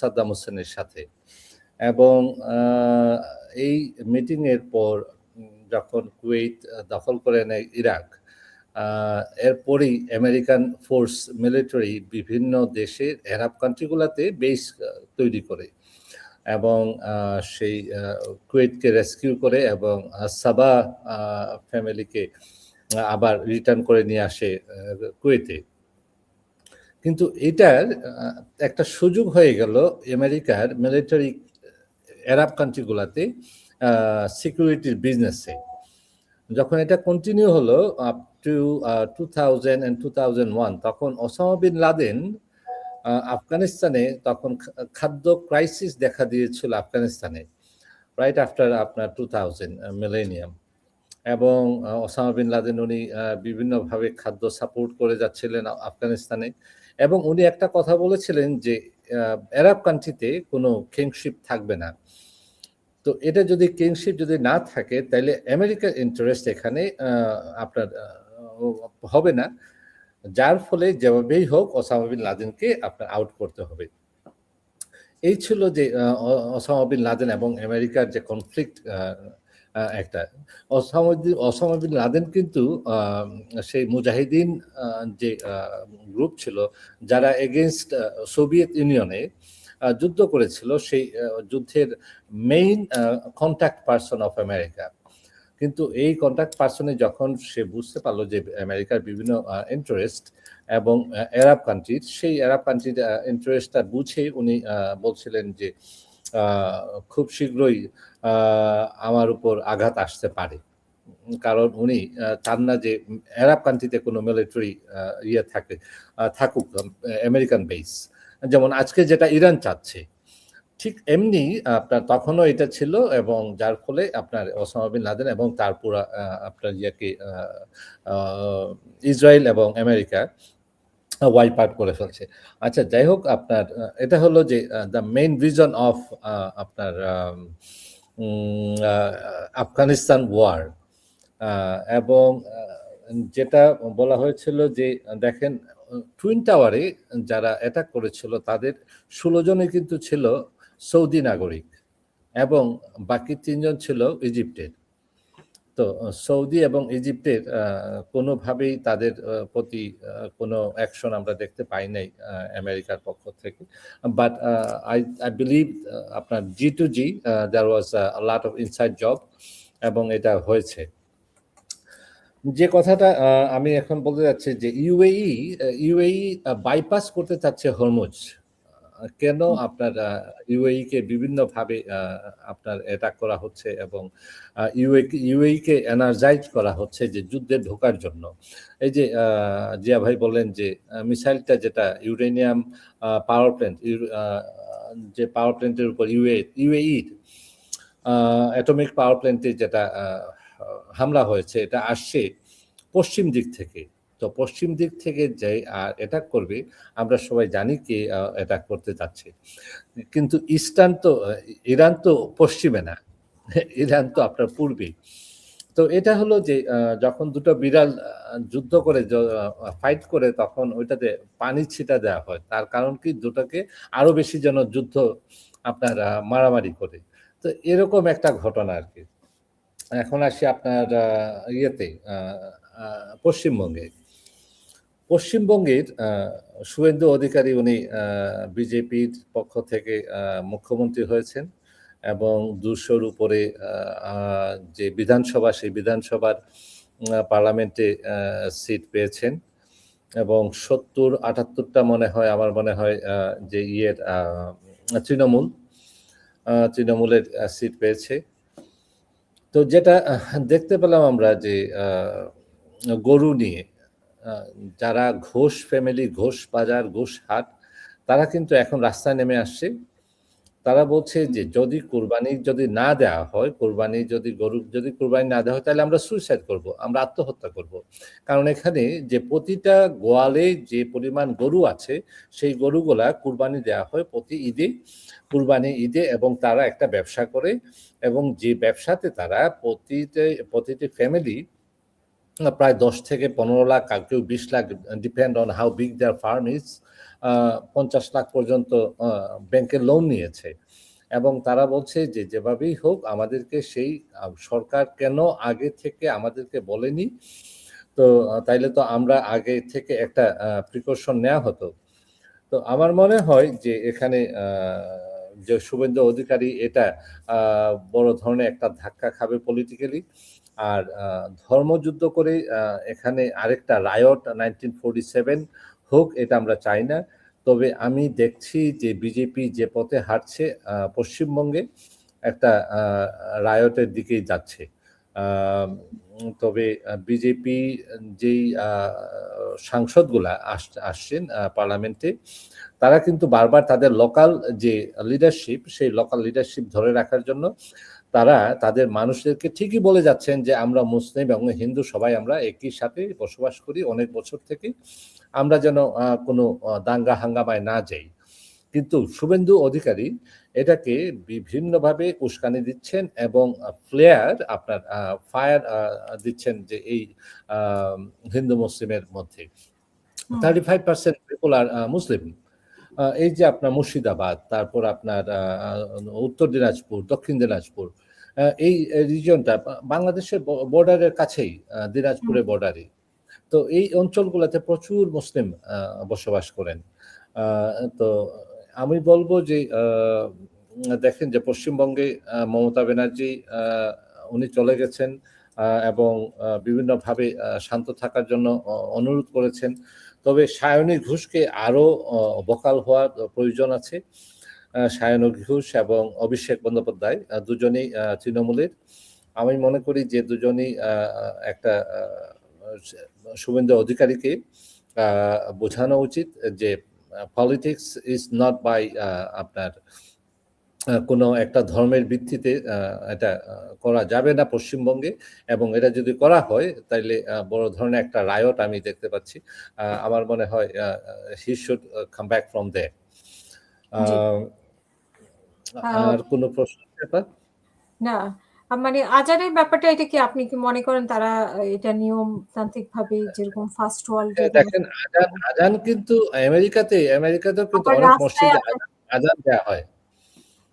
সাদ্দাম হোসেনের সাথে। এবং এই মিটিংয়ের পর যখন কুয়েত দখল করে নেয় ইরাক, এরপরই আমেরিকান ফোর্স মিলিটারি বিভিন্ন দেশের আরব কান্ট্রিগুলোতে বেস তৈরি করে এবং সেই কুয়েতকে রেস্কিউ করে এবং সাবা ফ্যামিলিকে আবার রিটার্ন করে নিয়ে আসে কুয়েতে। কিন্তু এটার একটা সুযোগ হয়ে গেল আমেরিকার মিলিটারি আরব কান্ট্রিগুলোতে সিকিউরিটির বিজনেসে। যখন এটা কন্টিনিউ হলো আপ টু 2000 and 2001, তখন ওসামা বিন লাদেন আফগানিস্তানে তখন খাদ্য ক্রাইসিস দেখা দিয়েছিল আফগানিস্তানে, রাইট আফটার আপনার 2000 মিলেনিয়াম। এবং ওসামা বিন লাদেন উনি বিভিন্নভাবে খাদ্য সাপোর্ট করে যাচ্ছিলেন আফগানিস্তানে, এবং উনি একটা কথা বলেছিলেন যে আরব কান্ট্রিতে কোনো কিংশিপ থাকবে না। তো এটা যদি কিংশিপ যদি না থাকে তাহলে আমেরিকার ইন্টারেস্ট এখানে আপনার হবে না, যার ফলে যেভাবেই হোক ওসামা বিন লাদেনকে আপনার আউট করতে হবে। এই ছিল যে ওসামা বিন লাদেন এবং আমেরিকার যে কনফ্লিক্ট। একটা ওসামা বিন লাদেন কিন্তু সেই মুজাহিদিন যে গ্রুপ ছিল যারা এগেনস্ট সোভিয়েত ইউনিয়নে যুদ্ধ করেছিল, সেই যুদ্ধের main contact person of America. কিন্তু এই কন্ট্যাক্ট পারসনে যখন সে বুঝতে পারলো যে আমেরিকার বিভিন্ন ইন্টারেস্ট এবং আরব কান্ট্রির, সেই আরব কান্ট্রির ইন্টারেস্টটা বুঝে উনি বলছিলেন যে খুব শীঘ্রই আমার উপর আঘাত আসতে পারে, কারণ উনি চান না যে আরব কান্ট্রিতে কোনো মিলিটারি থাকুক আমেরিকান বেস, যেমন আজকে যেটা ইরান চাচ্ছে, ঠিক এমনি আপনার তখনও এটা ছিল, এবং যার ফলে আপনার ওসামা বিন লাদেন এবং তারপর আপনার ইসরায়েল এবং আমেরিকা ওয়াইপ আউট করে ফেলছে। আচ্ছা, যাই হোক, আপনার এটা হলো যে দ্য মেইন রিজন অফ আপনার আফগানিস্তান ওয়ার। এবং যেটা বলা হয়েছিল যে দেখেন, টুইন টাওয়ারে যারা অ্যাটাক করেছিল তাদের 16 জনই কিন্তু ছিল সৌদি নাগরিক এবং বাকি 3 জন ছিল ইজিপ্টের। তো সৌদি এবং ইজিপ্টের কোনোভাবেই তাদের প্রতি কোনো অ্যাকশন আমরা দেখতে পাই নাই আমেরিকার পক্ষ থেকে। বাট আই বিলিভ আপনার G2G there was a lot of inside job, এবং এটা হয়েছে। যে কথাটা আমি এখন বলতে যাচ্ছি যে ইউএই বাইপাস করতে চাচ্ছে হরমুজ। কেন আপনার ইউএই কে বিভিন্নভাবে আপনার অ্যাটাক করা হচ্ছে এবং ইউএই কে এনার্জাইজ করা হচ্ছে যে যুদ্ধে ঢোকার জন্য। এই যে জিয়া ভাই বললেন যে মিসাইলটা যেটা ইউরেনিয়াম পাওয়ার প্ল্যান্ট, যে পাওয়ার প্ল্যান্টের উপর ইউএই অ্যাটমিক পাওয়ার প্ল্যান্টে যেটা হামলা হয়েছে, এটা আসছে পশ্চিম দিক থেকে। তো পশ্চিম দিক থেকে যে অ্যাটাক করবে, আমরা সবাই জানি কে অ্যাটাক করতে যাচ্ছে। কিন্তু ইরান তো পশ্চিমে না, ইরান তো আপনার পূর্বে। তো এটা হলো যে যখন দুটো বিড়াল যুদ্ধ করে ফাইট করে, তখন ওইটাতে পানি ছিটা দেওয়া হয়। তার কারণ কি, দুটোকে আরো বেশি যেন যুদ্ধ আপনার মারামারি করে। তো এরকম একটা ঘটনা আর কি। এখন আসি আপনার ইয়েতে পশ্চিমবঙ্গের শুভেন্দু অধিকারী, উনি বিজেপির পক্ষ থেকে মুখ্যমন্ত্রী হয়েছেন এবং 200-র উপরে যে বিধানসভা, সেই বিধানসভার পার্লামেন্টে সিট পেয়েছেন এবং 70-78টা আমার মনে হয় যে তৃণমূলের সিট পেয়েছে। তো যেটা দেখতে পেলাম আমরা যে গরু নিয়ে যারা ঘোষ ফ্যামিলি, ঘোষ বাজার, ঘোষ হাট, তারা কিন্তু এখন রাস্তায় নেমে আসছে। তারা বলছে যে যদি কোরবানি না দেওয়া হয়, গরু যদি কোরবানি না দেওয়া হয়, তাহলে আমরা সুইসাইড করব, আমরা আত্মহত্যা করব। কারণ এখানে যে প্রতিটা গোয়ালে যে পরিমাণ গরু আছে, সেই গরুগুলা কোরবানি দেওয়া হয় কুরবানি ঈদে, এবং তারা একটা ব্যবসা করে, এবং যে ব্যবসাতে তারা প্রতিটি ফ্যামিলি প্রায় 10 থেকে 15 লাখ, কেউ 20 lakh, depend on how big their firm is, 50 lakh পর্যন্ত ব্যাংকে লোন নিয়েছে এবং তারা বলছে যে যেভাবেই হোক আমাদেরকে সেই সরকার কেন আগে থেকে আমাদেরকে বলেনি, তো তাইলে তো আমরা আগে থেকে একটা প্রিকশন নেওয়া হতো। তো আমার মনে হয় যে এখানে যে শুভেন্দু অধিকারী এটা বড় ধরনের একটা ধাক্কা খাবে পলিটিক্যালি। আর ধর্মযুদ্ধ করে এখানে আরেকটা রায়ট 1947 হোক, এটা আমরা চাই না। তবে আমি দেখছি যে বিজেপি যে পথে হাঁটছে পশ্চিমবঙ্গে একটা রায়টের দিকেই যাচ্ছে। তবে বিজেপি যেই সাংসদগুলা আসছেন পার্লামেন্টে, তারা কিন্তু বারবার তাদের লোকাল যে লিডারশিপ, সেই লোকাল লিডারশিপ ধরে রাখার জন্য তারা তাদের মানুষদেরকে ঠিকই বলে যাচ্ছেন যে আমরা মুসলিম এবং হিন্দু সবাই আমরা একই সাথে বসবাস করি অনেক বছর থেকে, আমরা যেন কোনো দাঙ্গা হাঙ্গামায় না যাই। কিন্তু শুভেন্দু অধিকারী এটাকে বিভিন্নভাবে উস্কানি দিচ্ছেন এবং আপনার ফায়ার দিচ্ছেন যে এই হিন্দু মুসলিমের মধ্যে। 35% পিপল আর মুসলিম। এই যে আপনার মুর্শিদাবাদ, তারপর আপনার উত্তর দিনাজপুর, দক্ষিণ দিনাজপুর, এই রিজিয়নটা বাংলাদেশের বর্ডারের কাছেই, দিনাজপুরের বর্ডারে। তো এই অঞ্চলগুলোতে প্রচুর মুসলিম বসবাস করেন। তো আমি বলবো যে দেখেন যে পশ্চিমবঙ্গে মমতা ব্যানার্জি উনি চলে গেছেন এবং বিভিন্নভাবে শান্ত থাকার জন্য অনুরোধ করেছেন। তবে সায়নী ঘোষকে আরো ভোকাল হওয়ার প্রয়োজন আছে। সায়নী ঘোষ এবং অভিষেক বন্দ্যোপাধ্যায় দুজনেই তৃণমূলের। আমি মনে করি যে দুজনেই একটা শুভেন্দু অধিকারীকে বোঝানো উচিত যে পলিটিক্স ইজ নট বাই আপনার কোনো একটা ধর্মের ভিত্তিতে এটা করা যাবে না পশ্চিমবঙ্গে, এবং এটা যদি করা হয় তাইলে বড় ধরনের একটা রায়ট আমি দেখতে পাচ্ছি। আমার মনে হয় he should come back from there. আর কোনো প্রশ্ন ব্যাপার? না, মানে আজানের ব্যাপারটা এটা কি আপনি কি মনে করেন তারা এটা নিয়মতান্ত্রিক ভাবে যেরকম ফার্স্ট ওয়ার্ল্ডে দেখেন আজান কিন্তু আমেরিকাতেও কিন্তু অনেক মসজিদে আজান দেয়া হয়।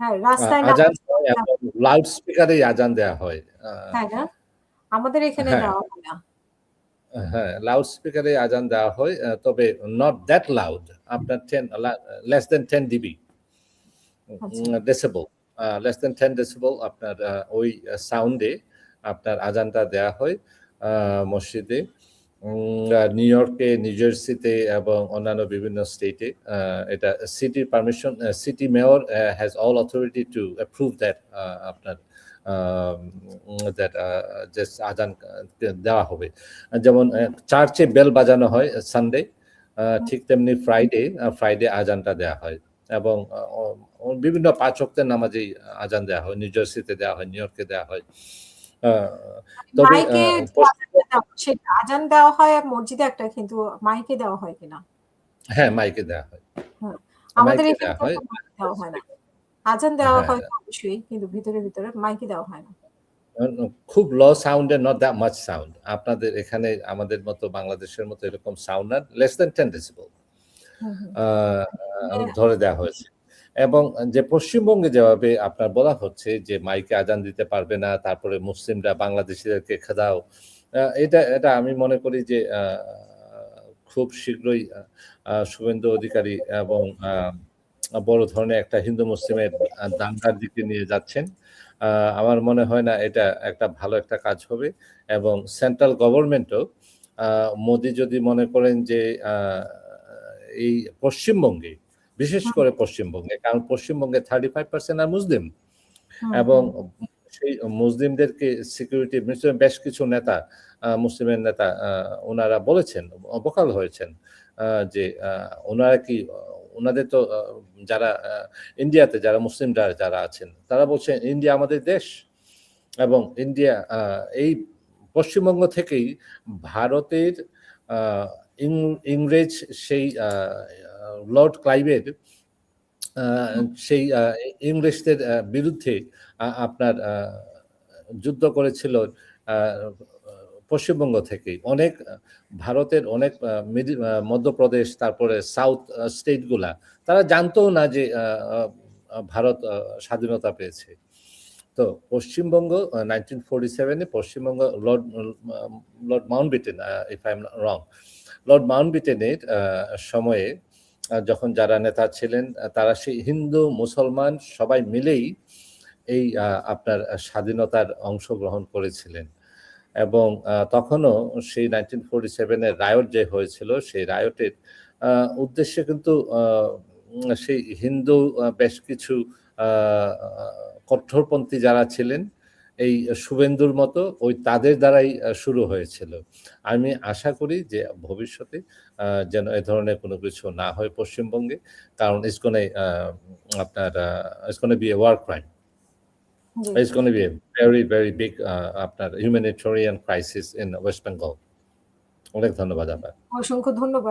হ্যাঁ, রাস্তায় আজান হয় এবং লাউড স্পিকারে আজান দেয়া হয়। তাই না? আমাদের এখানে দেওয়া হয় না। হ্যাঁ, লাউড স্পিকারে আজান দেওয়া হয়, তবে নট দ্যাট লাউড। আপনার 10 less than 10 DB decibel, less than 10 decibel আপনার ওই সাউন্ডে আপনার আজানটা দেয়া হয় মসজিদে। নিউ ইয়র্কে, নিউ জার্সিতে এবং অন্যান্য বিভিন্ন স্টেটে এটা সিটির permission, city mayor has all authority two approve that আপনার দ্যাট যে আজান দেওয়া হবে। যেমন চার্চে বেল বাজানো হয় সানডে, ঠিক তেমনি ফ্রাইডে আজানটা দেয়া হয় এবং বিভিন্ন 5 ওয়াক্তের নামাজেই আজান দেওয়া হয়। নিউ জার্সিতে দেওয়া হয়, নিউ ইয়র্কে দেওয়া হয়। তবে আজান দেওয়া হয় মসজিদে একটা, কিন্তু মাইকে দেওয়া হয় কিনা? হ্যাঁ, মাইকে দেওয়া হয়। আমাদের এখানে দেওয়া হয় না। আজান দেওয়া হয় অবশ্যই, কিন্তু ভিতরে মাইকে দেওয়া হয় না। খুব লো সাউন্ডে, নট দ্যাট মাচ সাউন্ড। আপনাদের এখানে আমাদের মতো বাংলাদেশের মতো এরকম সাউন্ড না, লেস দেন 10 ডেসিবল ধরে দেওয়া হয়েছে। এবং যে পশ্চিমবঙ্গে যেভাবে আপনার বলা হচ্ছে যে মাইকে আজান দিতে পারবে না, তারপরে মুসলিমরা বাংলাদেশিদেরকে খেদাও, এটা আমি মনে করি যে খুব শীঘ্রই শুভেন্দু অধিকারী এবং বড় ধরনের একটা হিন্দু মুসলিমের দাঙ্গার দিকে নিয়ে যাচ্ছেন। আমার মনে হয় না এটা একটা ভালো একটা কাজ হবে, এবং সেন্ট্রাল গভর্নমেন্টও মোদি যদি মনে করেন যে এই পশ্চিমবঙ্গে, বিশেষ করে পশ্চিমবঙ্গে, কারণ পশ্চিমবঙ্গে 35% আর মুসলিম, এবং সেই মুসলিমদেরকে সিকিউরিটি বেশ কিছু নেতা, মুসলিমের নেতা, ওনারা বলেছেন, ভোকাল হয়েছেন যে ওনারা কি, ওনাদের তো যারা ইন্ডিয়াতে যারা মুসলিমরা যারা আছেন তারা বলছেন ইন্ডিয়া আমাদের দেশ, এবং ইন্ডিয়া এই পশ্চিমবঙ্গ থেকেই ভারতের ইংরেজ সেই লর্ড ক্লাইভের সেই ইংরেজদের বিরুদ্ধে আপনার যুদ্ধ করেছিল পশ্চিমবঙ্গ থেকেই অনেক ভারতের অনেক মধ্যপ্রদেশ তারপরে সাউথ স্টেটগুলা তারা জানতও না যে ভারত স্বাধীনতা পেয়েছে। তো পশ্চিমবঙ্গ 1947-এ Paschimbanga Lord Mountbatten, if I am wrong, Lord মাউন্টব্যাটেনের সময়ে যখন যারা নেতা ছিলেন তারা সেই হিন্দু মুসলমান সবাই মিলেই এই আপনার স্বাধীনতার অংশগ্রহণ করেছিলেন এবং তখনও সেই 1947-এর রায়ট যে হয়েছিল সেই রায়টের উদ্দেশ্যে কিন্তু সেই হিন্দু বেশ কিছু কঠোরপন্থী যারা ছিলেন এই শুভেন্দুর মতো ওই তাদের দ্বারাই শুরু হয়েছিল। আমি আশা করি যে ভবিষ্যতে যেন এ ধরনের কোনো কিছু না হয় পশ্চিমবঙ্গে, কারণ it's gonna be a war crime. G. It's gonna be a very, very big আপনার humanitarian crisis in West Bengal. অনেক ধন্যবাদ আপনার। অসংখ্য ধন্যবাদ।